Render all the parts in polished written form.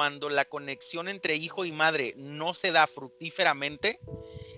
cuando la conexión entre hijo y madre no se da fructíferamente,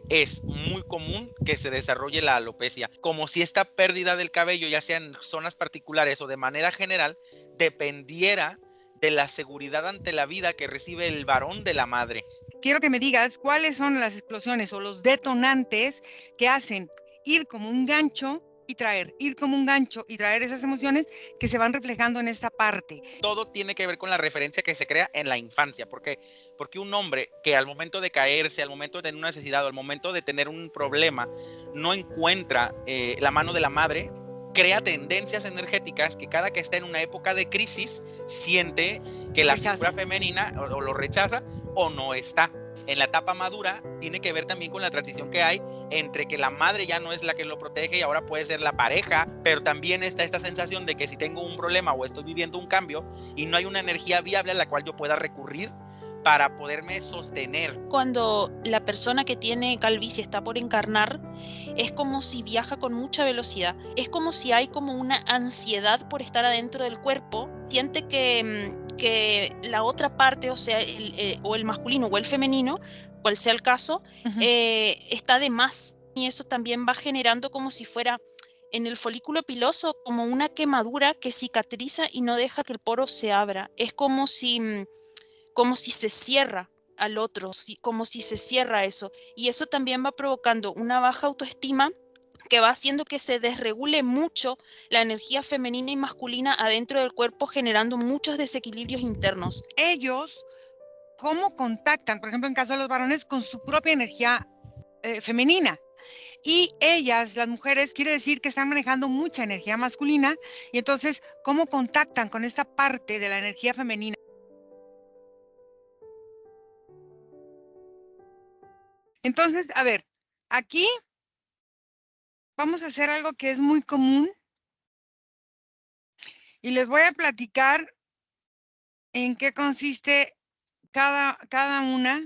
es muy común que se desarrolle la alopecia, como si esta pérdida del cabello, ya sea en zonas particulares o de manera general, dependiera de la seguridad ante la vida que recibe el varón de la madre. Quiero que me digas cuáles son las explosiones o los detonantes que hacen ir como un gancho y traer, ir como un gancho y traer esas emociones que se van reflejando en esta parte. Todo tiene que ver con la referencia que se crea en la infancia. ¿Por qué? Porque un hombre que al momento de caerse, al momento de tener una necesidad, al momento de tener un problema, no encuentra la mano de la madre, crea tendencias energéticas que cada que está en una época de crisis siente que la figura femenina o lo rechaza o no está. En la etapa madura tiene que ver también con la transición que hay entre que la madre ya no es la que lo protege y ahora puede ser la pareja, pero también está esta sensación de que si tengo un problema o estoy viviendo un cambio y no hay una energía viable a la cual yo pueda recurrir para poderme sostener. Cuando la persona que tiene calvicie está por encarnar, es como si viaja con mucha velocidad. Es como si hay como una ansiedad por estar adentro del cuerpo. Siente que la otra parte, o sea, o el masculino o el femenino, cual sea el caso, está de más. Y eso también va generando como si fuera en el folículo piloso como una quemadura que cicatriza y no deja que el poro se abra. Es como si se cierra al otro, como si se cierra eso. Y eso también va provocando una baja autoestima que va haciendo que se desregule mucho la energía femenina y masculina adentro del cuerpo, generando muchos desequilibrios internos. Ellos, ¿cómo contactan, por ejemplo, en caso de los varones, con su propia energía femenina? Y ellas, las mujeres, quiere decir que están manejando mucha energía masculina, y entonces, ¿cómo contactan con esta parte de la energía femenina? Entonces, a ver, aquí vamos a hacer algo que es muy común y les voy a platicar en qué consiste cada una,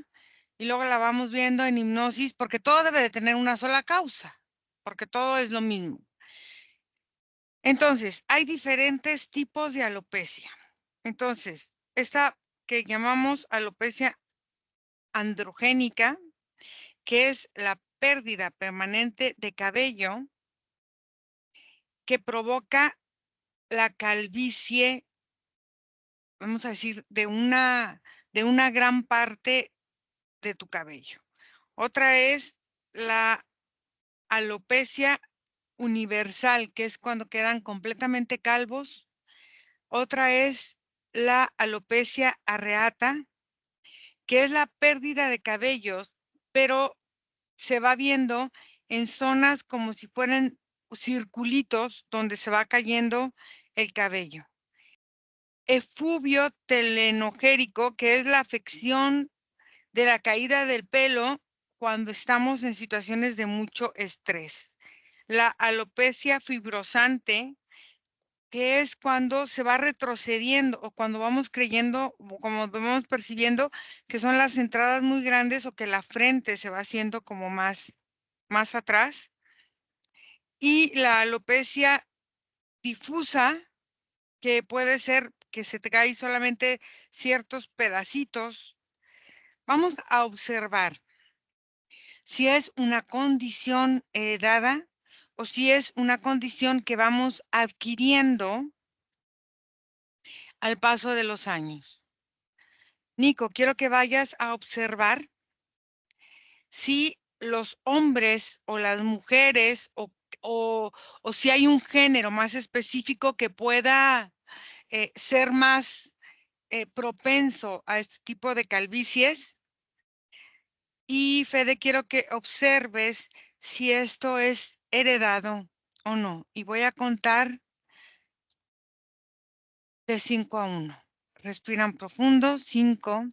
y luego la vamos viendo en hipnosis, porque todo debe de tener una sola causa, porque todo es lo mismo. Entonces, hay diferentes tipos de alopecia. Entonces, esta que llamamos alopecia androgénica, que es la pérdida permanente de cabello que provoca la calvicie, vamos a decir, de una gran parte de tu cabello. Otra es la alopecia universal, que es cuando quedan completamente calvos. Otra es la alopecia areata, que es la pérdida de cabellos, pero se va viendo en zonas como si fueran circulitos donde se va cayendo el cabello. Efluvio telenogérico, que es la afección de la caída del pelo cuando estamos en situaciones de mucho estrés. La alopecia fibrosante, que es cuando se va retrocediendo o cuando vamos creyendo, o como vamos percibiendo que son las entradas muy grandes o que la frente se va haciendo como más atrás. Y la alopecia difusa, que puede ser que se te caen solamente ciertos pedacitos. Vamos a observar si es una condición heredada o si es una condición que vamos adquiriendo al paso de los años. Nico, quiero que vayas a observar si los hombres o las mujeres o si hay un género más específico que pueda ser más propenso a este tipo de calvicies. Y Fede, quiero que observes si esto es heredado o no. Y voy a contar de 5 a 1. Respiran profundo. 5,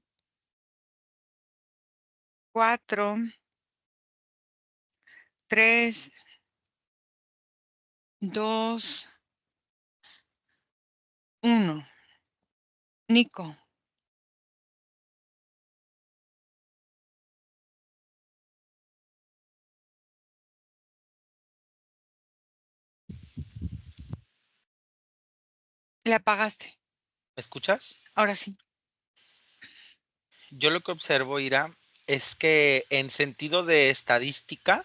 4, 3, 2, 1. Nico. Le apagaste. ¿Me escuchas? Ahora sí. Yo lo que observo, Ira, es que en sentido de estadística,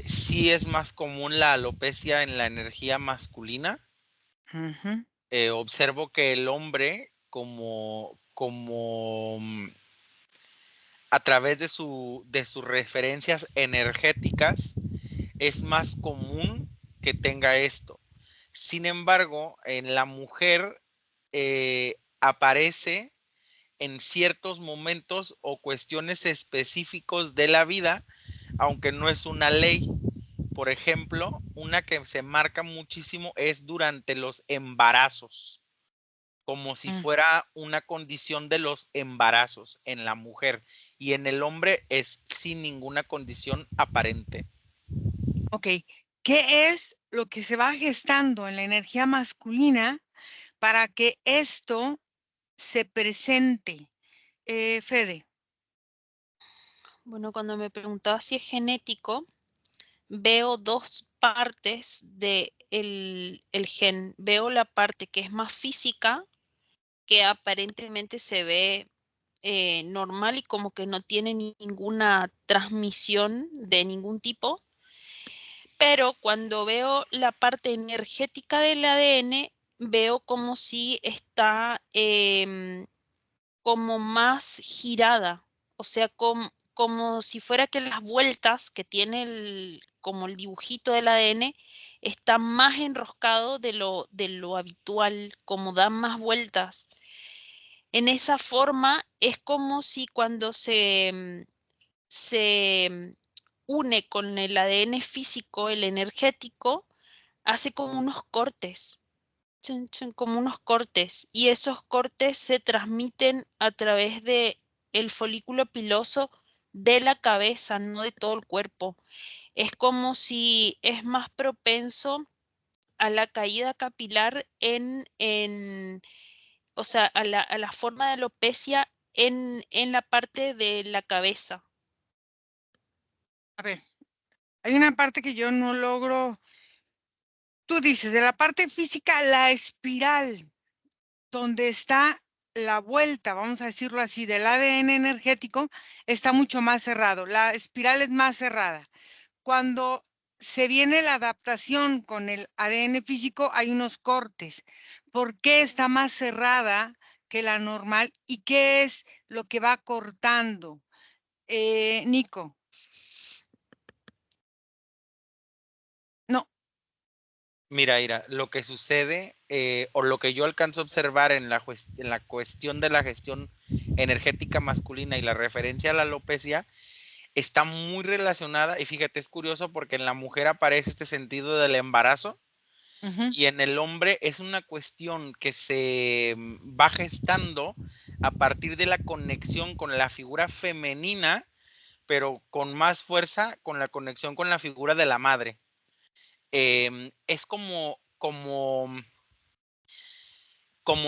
sí es más común la alopecia en la energía masculina. Ujú. Observo que el hombre, a través de sus referencias energéticas, es más común que tenga esto. Sin embargo, en la mujer aparece en ciertos momentos o cuestiones específicos de la vida, aunque no es una ley. Por ejemplo, una que se marca muchísimo es durante los embarazos, como si Mm, fuera una condición de los embarazos en la mujer, y en el hombre es sin ninguna condición aparente. Ok, ¿qué es lo que se va gestando en la energía masculina para que esto se presente? Fede. Bueno, cuando me preguntaba si es genético, veo dos partes de el gen. Veo la parte que es más física, que aparentemente se ve normal y como que no tiene ninguna transmisión de ningún tipo. Pero cuando veo la parte energética del ADN, veo como si está como más girada, o sea, como si fuera que las vueltas que tiene como el dibujito del ADN está más enroscado de lo habitual, como dan más vueltas. En esa forma es como si cuando se une con el ADN físico, el energético, hace como unos cortes, chun, chun, como unos cortes, y esos cortes se transmiten a través de el folículo piloso de la cabeza, no de todo el cuerpo. Es como si es más propenso a la caída capilar o sea, a la forma de alopecia en la parte de la cabeza. A ver, hay una parte que yo no logro. Tú dices, de la parte física, la espiral, donde está la vuelta, vamos a decirlo así, del ADN energético, está mucho más cerrado. La espiral es más cerrada. Cuando se viene la adaptación con el ADN físico, hay unos cortes. ¿Por qué está más cerrada que la normal? ¿Y qué es lo que va cortando? Nico. No. Mira, Ira, lo que sucede o lo que yo alcanzo a observar en en la cuestión de la gestión energética masculina y la referencia a la alopecia está muy relacionada, y fíjate, es curioso porque en la mujer aparece este sentido del embarazo Ujú. y en el hombre es una cuestión que se va gestando a partir de la conexión con la figura femenina, pero con más fuerza con la conexión con la figura de la madre. Es como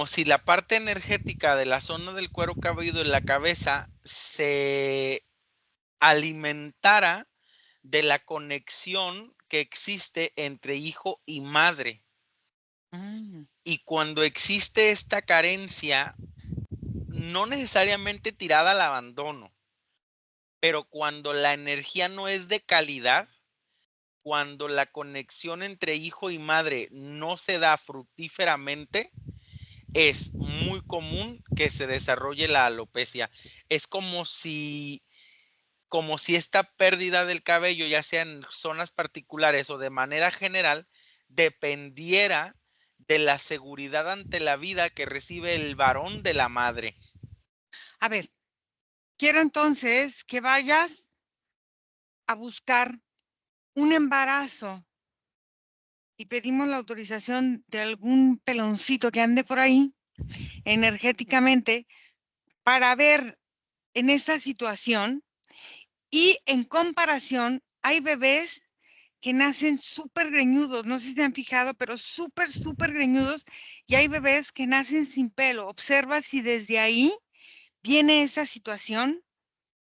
si la parte energética de la zona del cuero cabelludo en la cabeza se alimentara de la conexión que existe entre hijo y madre. Mm. Y cuando existe esta carencia, no necesariamente tirada al abandono, pero cuando la energía no es de calidad, cuando la conexión entre hijo y madre no se da fructíferamente, es muy común que se desarrolle la alopecia. Es como si esta pérdida del cabello, ya sea en zonas particulares o de manera general, dependiera de la seguridad ante la vida que recibe el varón de la madre. A ver, quiero entonces que vayas a buscar un embarazo y pedimos la autorización de algún peloncito que ande por ahí energéticamente para ver en esta situación. Y en comparación, hay bebés que nacen súper greñudos, no sé si se han fijado, pero súper, súper greñudos, y hay bebés que nacen sin pelo. Observa si desde ahí viene esa situación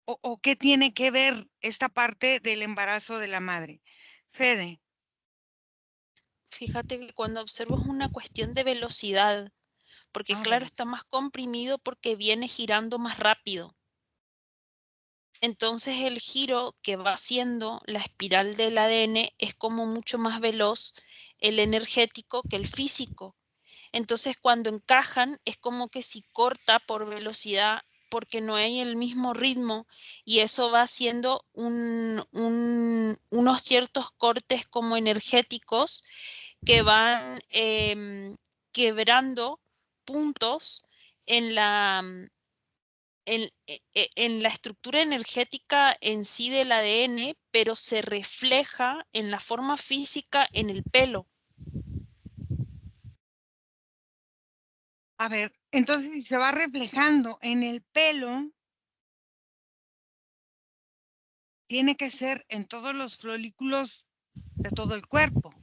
o qué tiene que ver esta parte del embarazo de la madre. Fede. Fíjate que cuando observo es una cuestión de velocidad, porque Ah, claro, bueno. está más comprimido porque viene girando más rápido. Entonces el giro que va haciendo la espiral del ADN es como mucho más veloz el energético que el físico. Entonces cuando encajan es como que si corta por velocidad porque no hay el mismo ritmo y eso va haciendo unos ciertos cortes como energéticos que van quebrando puntos en la, en la estructura energética en sí del ADN, pero se refleja en la forma física en el pelo. A ver, entonces si se va reflejando en el pelo, tiene que ser en todos los folículos de todo el cuerpo.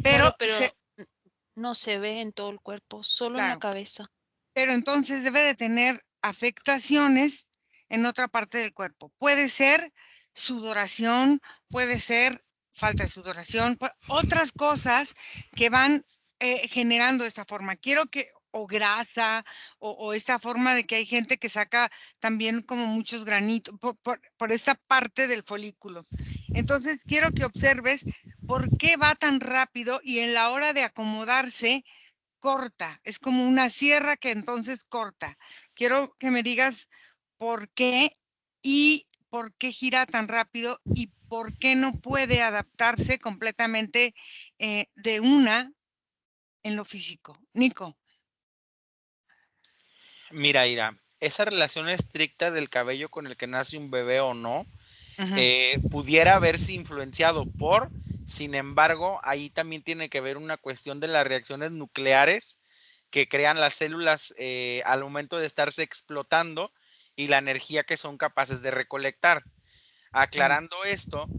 Pero Claro, pero no se ve en todo el cuerpo, solo en la claro, cabeza. pero entonces debe de tener afectaciones en otra parte del cuerpo. Puede ser sudoración, puede ser falta de sudoración, otras cosas que van generando esta forma. Quiero que, o grasa, o esta forma de que hay gente que saca también como muchos granitos por esta parte del folículo. Entonces, quiero que observes por qué va tan rápido y en la hora de acomodarse corta, es como una sierra que entonces corta. Quiero que me digas por qué y por qué gira tan rápido y por qué no puede adaptarse completamente de una en lo físico. Nico. Mira, Ira, esa relación estricta del cabello con el que nace un bebé o no, Ujú. pudiera haberse influenciado por, sin embargo, ahí también tiene que ver una cuestión de las reacciones nucleares que crean las células al momento de estarse explotando y la energía que son capaces de recolectar. Aclarando esto,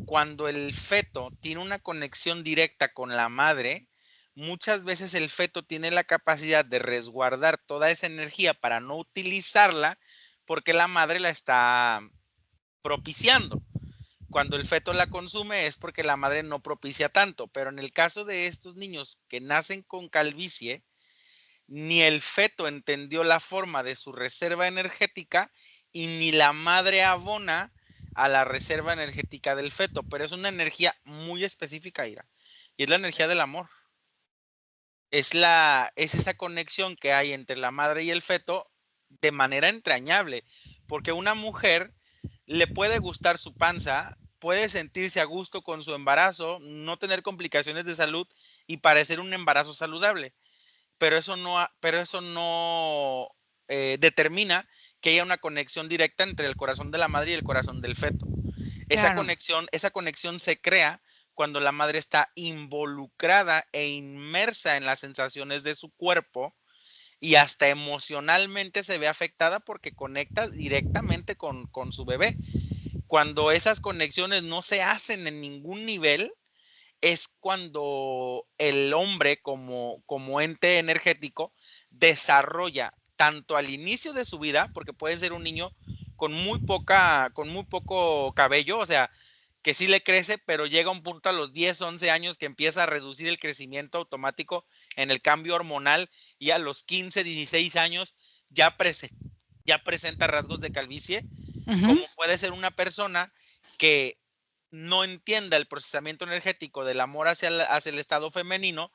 cuando el feto tiene una conexión directa con la madre, muchas veces el feto tiene la capacidad de resguardar toda esa energía para no utilizarla porque la madre la está propiciando. Cuando el feto la consume es porque la madre no propicia tanto, pero en el caso de estos niños que nacen con calvicie, ni el feto entendió la forma de su reserva energética y ni la madre abona a la reserva energética del feto, pero es una energía muy específica, Ira, y es la energía del amor. Es esa conexión que hay entre la madre y el feto de manera entrañable, porque una mujer le puede gustar su panza, puede sentirse a gusto con su embarazo, no tener complicaciones de salud y parecer un embarazo saludable, pero eso no determina que haya una conexión directa entre el corazón de la madre y el corazón del feto. Claro. Esa conexión se crea cuando la madre está involucrada e inmersa en las sensaciones de su cuerpo y hasta emocionalmente se ve afectada porque conecta directamente con su bebé. Cuando esas conexiones no se hacen en ningún nivel, es cuando el hombre como ente energético desarrolla tanto al inicio de su vida, porque puede ser un niño con muy poco cabello, o sea, que sí le crece, pero llega a un punto a los 10, 11 años que empieza a reducir el crecimiento automático en el cambio hormonal y a los 15, 16 años ya, ya presenta rasgos de calvicie, Ujú. como puede ser una persona que no entienda el procesamiento energético del amor hacia el estado femenino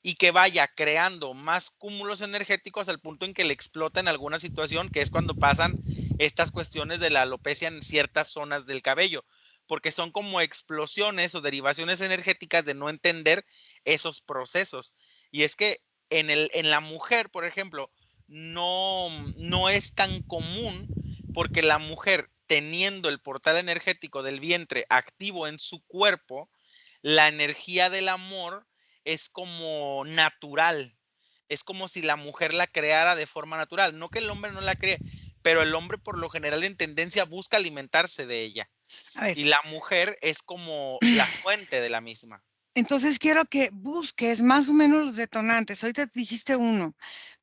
y que vaya creando más cúmulos energéticos al punto en que le explota en alguna situación, que es cuando pasan estas cuestiones de la alopecia en ciertas zonas del cabello, porque son como explosiones o derivaciones energéticas de no entender esos procesos. Y es que en la mujer, por ejemplo, no es tan común porque la mujer teniendo el portal energético del vientre activo en su cuerpo, la energía del amor es como natural. Es como si la mujer la creara de forma natural. No que el hombre no la cree, pero el hombre por lo general en tendencia busca alimentarse de ella. A ver, Y la mujer es como la fuente de la misma. entonces quiero que busques más o menos los detonantes. Ahorita dijiste uno,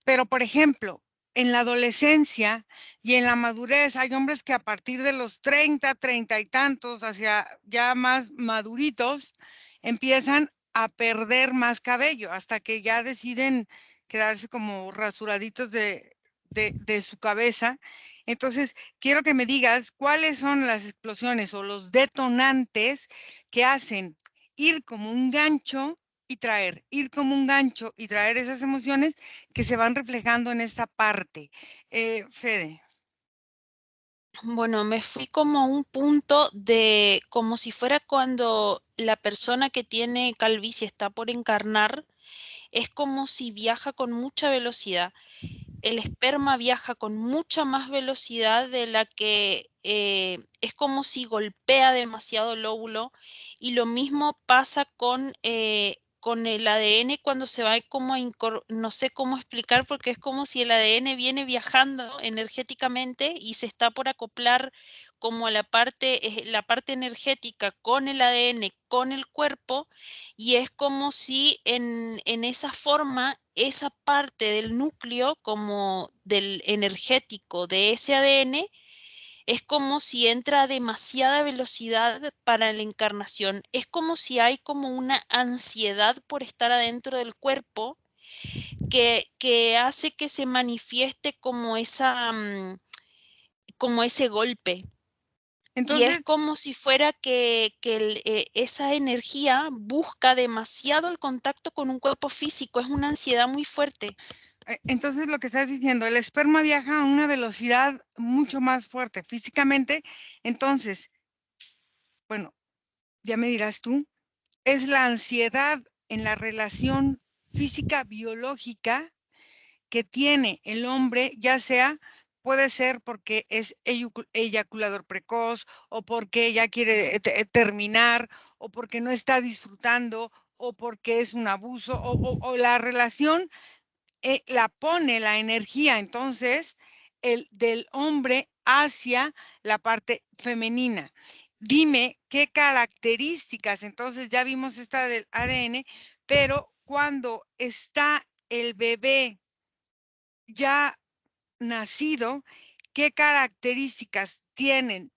pero por ejemplo, en la adolescencia y en la madurez hay hombres que a partir de los 30, 30 y tantos, hacia ya más maduritos, empiezan a perder más cabello hasta que ya deciden quedarse como rasuraditos de su cabeza. Entonces, quiero que me digas cuáles son las explosiones o los detonantes que hacen ir como un gancho y traer, ir como un gancho y traer esas emociones que se van reflejando en esta parte. Fede. Bueno, me fui como a un punto de como si fuera cuando la persona que tiene calvicie está por encarnar, es como si viaja con mucha velocidad. El esperma viaja con mucha más velocidad de la que es como si golpea demasiado el óvulo, y lo mismo pasa con el ADN cuando se va como no sé cómo explicar, porque es como si el ADN viene viajando energéticamente y se está por acoplar como a la parte energética con el ADN, con el cuerpo, y es como si en esa forma, esa parte del núcleo, como del energético de ese ADN, es como si entra a demasiada velocidad para la encarnación. Es como si hay como una ansiedad por estar adentro del cuerpo que hace que se manifieste como como ese golpe. Y es Entonces, como si fuera esa energía busca demasiado el contacto con un cuerpo físico, es una ansiedad muy fuerte. entonces lo que estás diciendo, el esperma viaja a una velocidad mucho más fuerte físicamente. Entonces, bueno, ya me dirás tú, es la ansiedad en la relación física biológica que tiene el hombre, ya sea, puede ser porque es eyaculador precoz, o porque ya quiere terminar, o porque no está disfrutando, o porque es un abuso, o la relación la pone la energía entonces del hombre hacia la parte femenina. Dime qué características, entonces ya vimos esta del ADN, pero cuando está el bebé ya nacido, ¿qué características tienen?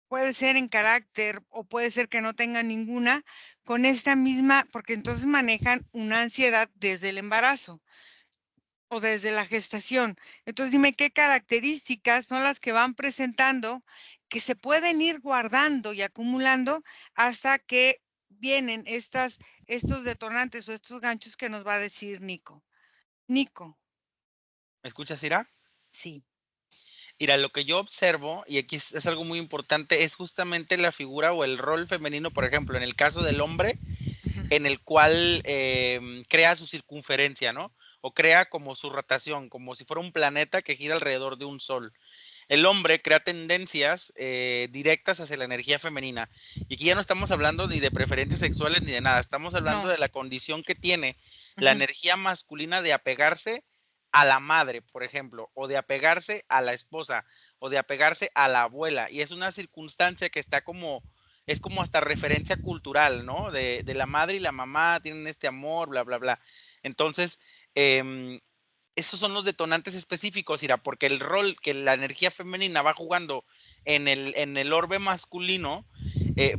Puede ser en carácter o puede ser que no tengan ninguna con esta misma, porque entonces manejan una ansiedad desde el embarazo o desde la gestación. Entonces dime qué características son las que van presentando que se pueden ir guardando y acumulando hasta que vienen estos detonantes o estos ganchos que nos va a decir Nico. Nico, ¿Me escuchas, Ira? sí. Mira, lo que yo observo, y aquí es algo muy importante, es justamente la figura o el rol femenino, por ejemplo, en el caso del hombre, Ujú. en el cual crea su circunferencia, ¿no? O crea como su rotación, como si fuera un planeta que gira alrededor de un sol. El hombre crea tendencias directas hacia la energía femenina. Y aquí ya no estamos hablando ni de preferencias sexuales ni de nada, estamos hablando No. de la condición que tiene la Ujú. energía masculina de apegarse a la madre, por ejemplo, o de apegarse a la esposa, o de apegarse a la abuela. Y es una circunstancia que está como, es como hasta referencia cultural, ¿no? De la madre y la mamá tienen este amor, bla, bla, bla. Entonces, esos son los detonantes específicos, Ira, porque el rol que la energía femenina va jugando en el orbe masculino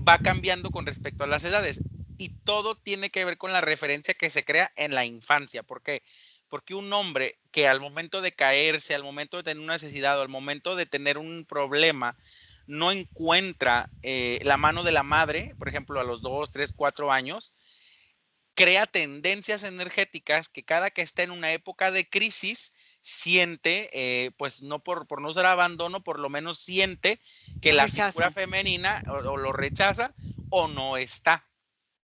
va cambiando con respecto a las edades. Y todo tiene que ver con la referencia que se crea en la infancia. ¿Por qué? Porque un hombre que al momento de caerse, al momento de tener una necesidad o al momento de tener un problema, no encuentra la mano de la madre, por ejemplo, a los 2, 3, 4 años, crea tendencias energéticas que cada que está en una época de crisis siente, pues no por no usar abandono, por lo menos siente que la figura Rechazo. femenina o lo rechaza o no está,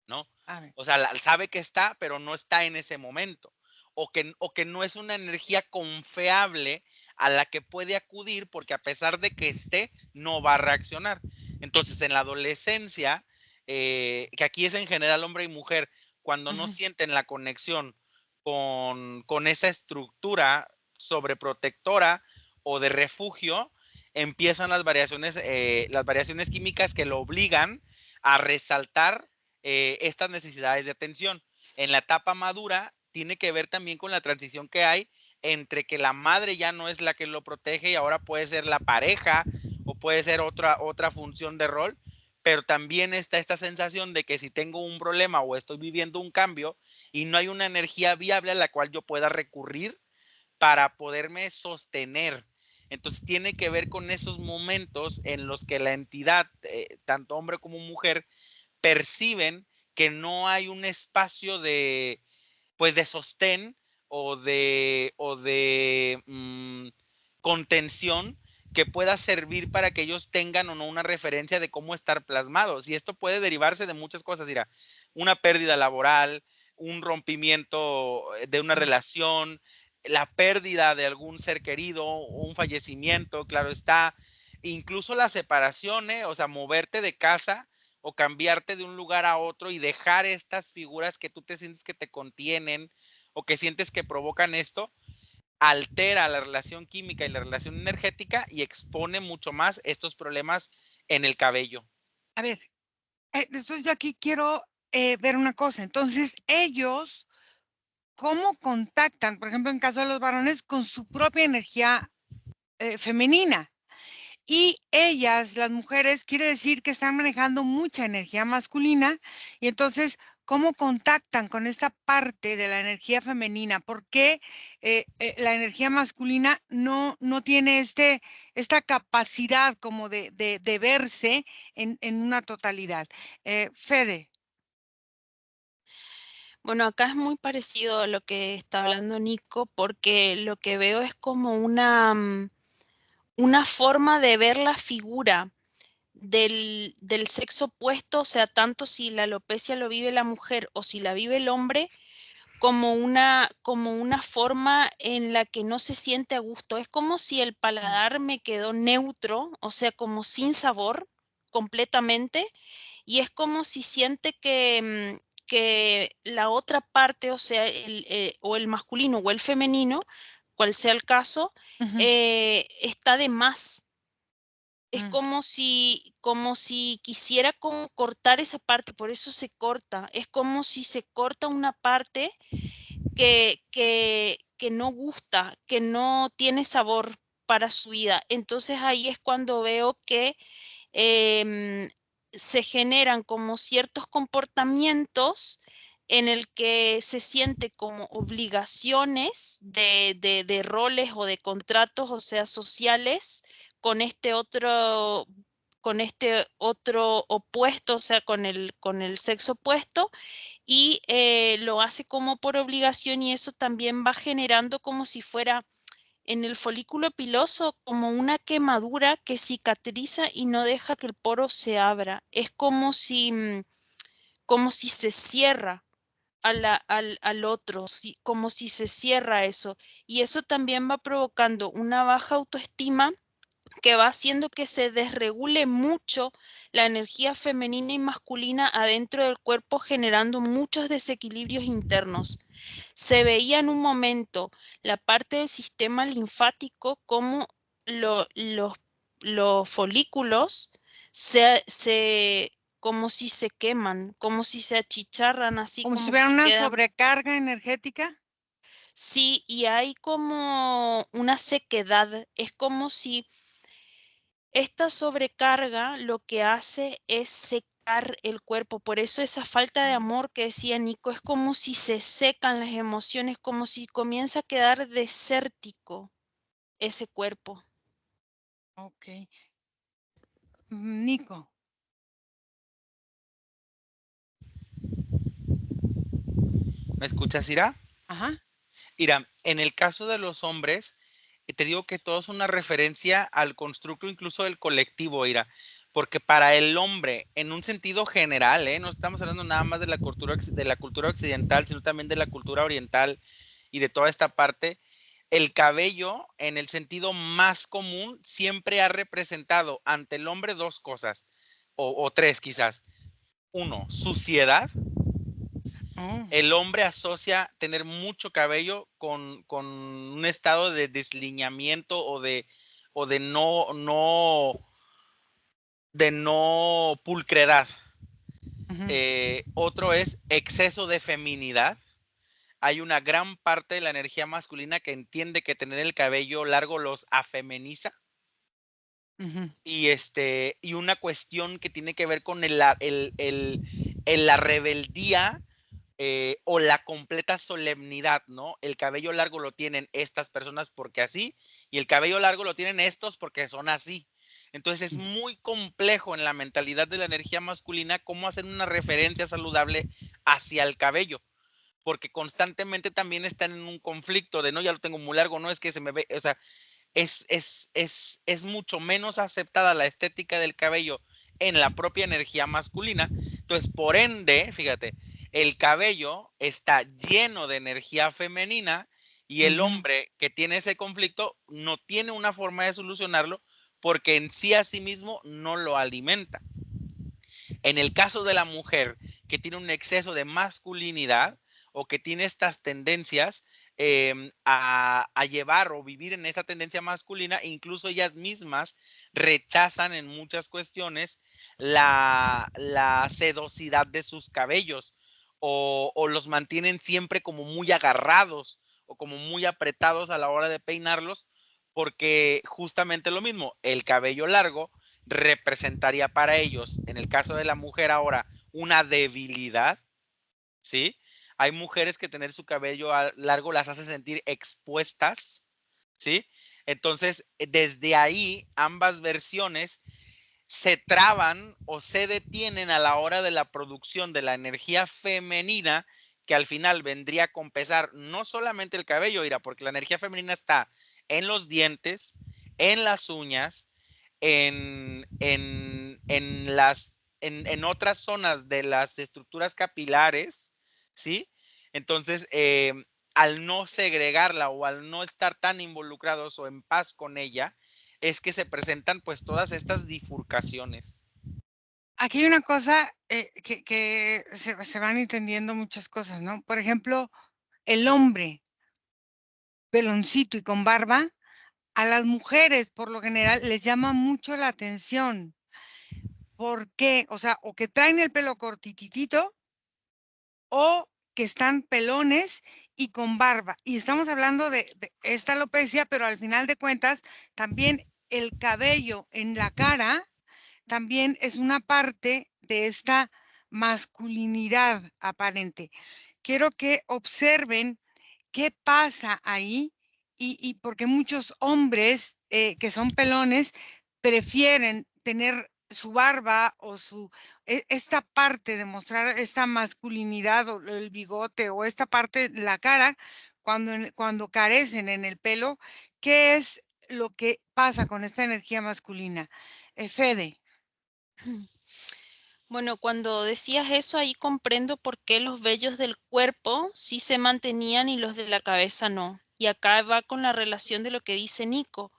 ¿no? A ver. O sea, sabe que está, pero no está en ese momento. O que no es una energía confiable a la que puede acudir porque a pesar de que esté, no va a reaccionar. Entonces, en la adolescencia, que aquí es en general hombre y mujer, cuando no Ujú. sienten la conexión con esa estructura sobreprotectora o de refugio, empiezan las variaciones químicas que lo obligan a resaltar estas necesidades de atención. En la etapa madura tiene que ver también con la transición que hay entre que la madre ya no es la que lo protege y ahora puede ser la pareja o puede ser otra función de rol, pero también está esta sensación de que si tengo un problema o estoy viviendo un cambio y no hay una energía viable a la cual yo pueda recurrir para poderme sostener. Entonces tiene que ver con esos momentos en los que la entidad, tanto hombre como mujer, perciben que no hay un espacio de, pues, de sostén o de contención que pueda servir para que ellos tengan o no una referencia de cómo estar plasmados. Y esto puede derivarse de muchas cosas, mira, una pérdida laboral, un rompimiento de una relación, la pérdida de algún ser querido, un fallecimiento, claro está, incluso la separación, o sea, moverte de casa o cambiarte de un lugar a otro y dejar estas figuras que tú te sientes que te contienen o que sientes que provocan esto, altera la relación química y la relación energética y expone mucho más estos problemas en el cabello. A ver, después yo aquí quiero ver una cosa. Entonces, ellos, ¿cómo contactan, por ejemplo, en caso de los varones, con su propia energía femenina? Y ellas, las mujeres, quiere decir que están manejando mucha energía masculina y entonces, ¿cómo contactan con esta parte de la energía femenina? ¿Por qué la energía masculina no tiene esta capacidad como de verse en una totalidad? Fede. Bueno, acá es muy parecido a lo que está hablando Nico, porque lo que veo es como una forma de ver la figura del sexo opuesto, o sea, tanto si la alopecia lo vive la mujer o si la vive el hombre, como una forma en la que no se siente a gusto. Es como si el paladar me quedó neutro, o sea, como sin sabor completamente, y es como si siente que la otra parte, o sea, o el masculino o el femenino, cual sea el caso, Ujú, está de más. Es mm, como si quisiera como cortar esa parte, por eso se corta. Es como si se corta una parte que no gusta, que no tiene sabor para su vida. Entonces ahí es cuando veo que em, se generan como ciertos comportamientos en el que se siente como obligaciones de roles o de contratos, o sea, sociales, con este otro, con este otro opuesto, o sea, con el sexo opuesto, y lo hace como por obligación, y eso también va generando como si fuera en el folículo piloso como una quemadura que cicatriza y no deja que el poro se abra. Es como si se cierra al otro, como si se cierra eso. Y eso también va provocando una baja autoestima que va haciendo que se desregule mucho la energía femenina y masculina adentro del cuerpo, generando muchos desequilibrios internos. Se veía en un momento la parte del sistema linfático como los folículos como si se queman, como si se achicharran, así como si como hubiera si una quedan. sobrecarga energética. Sí, y hay como una sequedad. Es como si esta sobrecarga lo que hace es secar el cuerpo. Por eso esa falta de amor que decía Nico, es como si se secan las emociones, como si comienza a quedar desértico ese cuerpo. Ok. Nico. ¿Me escuchas, Ira? Ajá. Mira, en el caso de los hombres, te digo que todo es una referencia al constructo incluso del colectivo, Ira, porque para el hombre, en un sentido general, no estamos hablando nada más de la cultura occidental, sino también de la cultura oriental y de toda esta parte, el cabello, en el sentido más común, siempre ha representado ante el hombre dos cosas, o tres quizás. Uno, suciedad. Oh, El hombre asocia tener mucho cabello con un estado de desliñamiento o de no pulcredad. ujú. Otro es exceso de feminidad. Hay una gran parte de la energía masculina que entiende que tener el cabello largo los afeminiza. Ujú. Y una cuestión que tiene que ver con la rebeldía o la completa solemnidad, ¿no? El cabello largo lo tienen estas personas porque así, y el cabello largo lo tienen estos porque son así. Entonces es muy complejo en la mentalidad de la energía masculina cómo hacer una referencia saludable hacia el cabello, porque constantemente también están en un conflicto de no, ya lo tengo muy largo, no es que se me ve, o sea, es mucho menos aceptada la estética del cabello en la propia energía masculina. Entonces, por ende, fíjate, el cabello está lleno de energía femenina y el Ujú. hombre que tiene ese conflicto no tiene una forma de solucionarlo porque en sí a sí mismo no lo alimenta. En el caso de la mujer que tiene un exceso de masculinidad o que tiene estas tendencias a llevar o vivir en esa tendencia masculina, incluso ellas mismas rechazan en muchas cuestiones la sedosidad de sus cabellos o los mantienen siempre como muy agarrados o como muy apretados a la hora de peinarlos, porque justamente lo mismo, el cabello largo representaría para ellos, en el caso de la mujer ahora, una debilidad, ¿sí? Hay mujeres que tener su cabello largo las hace sentir expuestas, ¿sí? Entonces, desde ahí, ambas versiones se traban o se detienen a la hora de la producción de la energía femenina, que al final vendría a compensar no solamente el cabello, Ira, porque la energía femenina está en los dientes, en las uñas, en otras zonas de las estructuras capilares, ¿sí? Entonces, al no segregarla o al no estar tan involucrados o en paz con ella, es que se presentan pues todas estas bifurcaciones. Aquí hay una cosa que se van entendiendo muchas cosas, ¿no? Por ejemplo, el hombre peloncito y con barba, a las mujeres por lo general les llama mucho la atención. ¿Por qué? O sea, o que traen el pelo cortititito o que están pelones y con barba. Y estamos hablando de esta alopecia, pero al final de cuentas, también el cabello en la cara también es una parte de esta masculinidad aparente. Quiero que observen qué pasa ahí y porque muchos hombres que son pelones prefieren tener su barba o esta parte de mostrar esta masculinidad o el bigote o esta parte de la cara cuando carecen en el pelo. ¿Qué es lo que pasa con esta energía masculina? Fede. Bueno, cuando decías eso, ahí comprendo por qué los vellos del cuerpo sí se mantenían y los de la cabeza no. Y acá va con la relación de lo que dice Nico.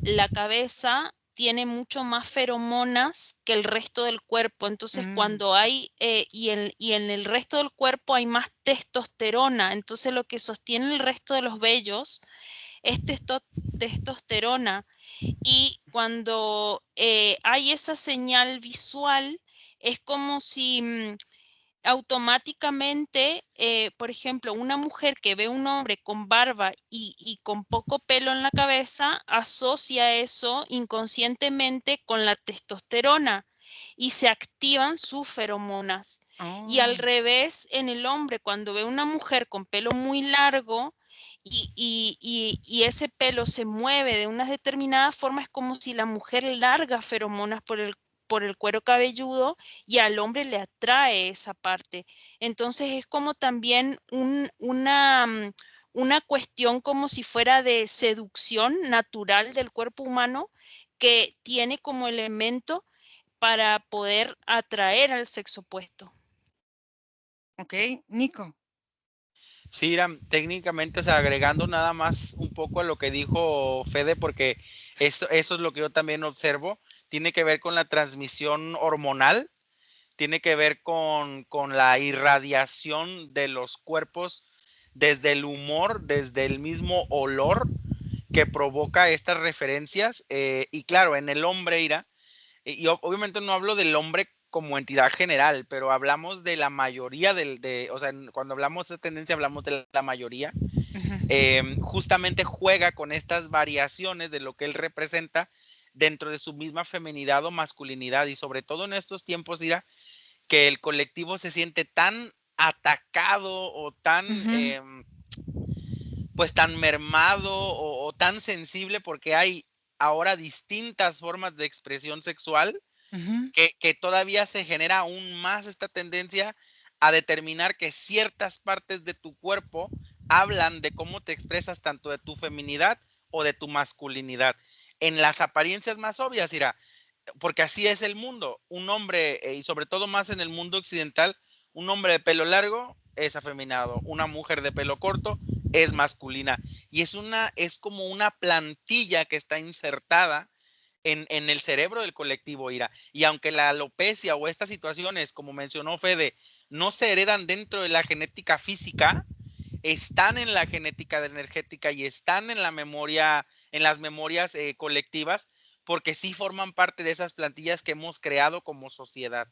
La cabeza tiene mucho más feromonas que el resto del cuerpo. Entonces, Mm. cuando hay, y en el resto del cuerpo hay más testosterona. Entonces, lo que sostiene el resto de los vellos es testosterona. Y cuando hay esa señal visual, es como si automáticamente, por ejemplo, una mujer que ve a un hombre con barba y con poco pelo en la cabeza, asocia eso inconscientemente con la testosterona y se activan sus feromonas. Y al Oh. revés, en el hombre, cuando ve una mujer con pelo muy largo, y ese pelo se mueve de una determinada forma, es como si la mujer larga feromonas por el cuero cabelludo y al hombre le atrae esa parte. Entonces es como también una cuestión como si fuera de seducción natural del cuerpo humano que tiene como elemento para poder atraer al sexo opuesto. Ok, Nico. Sí, Iram, técnicamente, o sea, agregando nada más un poco a lo que dijo Fede, porque eso es lo que yo también observo, tiene que ver con la transmisión hormonal, tiene que ver con la irradiación de los cuerpos, desde el humor, desde el mismo olor que provoca estas referencias. Y claro, en el hombre, Ira, y obviamente no hablo del hombre como entidad general, pero hablamos de la mayoría o sea, cuando hablamos de tendencia, hablamos de la mayoría. Ujú. Justamente juega con estas variaciones de lo que él representa dentro de su misma feminidad o masculinidad. Y sobre todo en estos tiempos, Ira, que el colectivo se siente tan atacado o tan, pues tan mermado o tan sensible porque hay ahora distintas formas de expresión sexual que todavía se genera aún más esta tendencia a determinar que ciertas partes de tu cuerpo hablan de cómo te expresas tanto de tu feminidad o de tu masculinidad. En las apariencias más obvias, Ira, porque así es el mundo. Un hombre, y sobre todo más en el mundo occidental, un hombre de pelo largo es afeminado, una mujer de pelo corto es masculina. Y es como una plantilla que está insertada en el cerebro del colectivo, Ira. Y aunque la alopecia o estas situaciones, como mencionó Fede, no se heredan dentro de la genética física, están en la genética energética y están en la memoria, en las memorias colectivas, porque sí forman parte de esas plantillas que hemos creado como sociedad.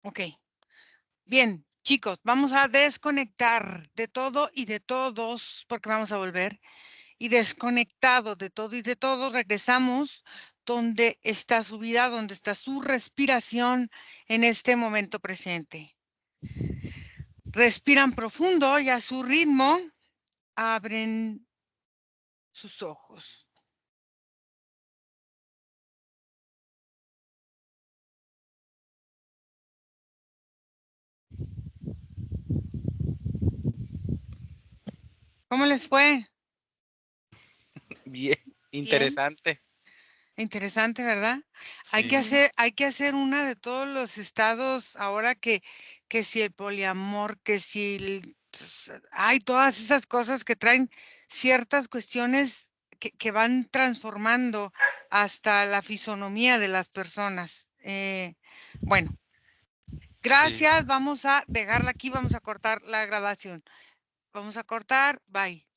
Ok. Bien, chicos, vamos a desconectar de todo y de todos, porque vamos a volver. Y desconectado de todo y de todos, regresamos donde está su vida, donde está su respiración en este momento presente. Respiran profundo y a su ritmo abren sus ojos. ¿Cómo les fue? Bien, Bien. interesante. Interesante, ¿verdad? Hay que Sí. hacer una de todos los estados ahora que si el poliamor, que si hay todas esas cosas que traen ciertas cuestiones que van transformando hasta la fisonomía de las personas. Bueno, Sí. gracias. Vamos a dejarla aquí, vamos a cortar la grabación. Vamos a cortar, bye.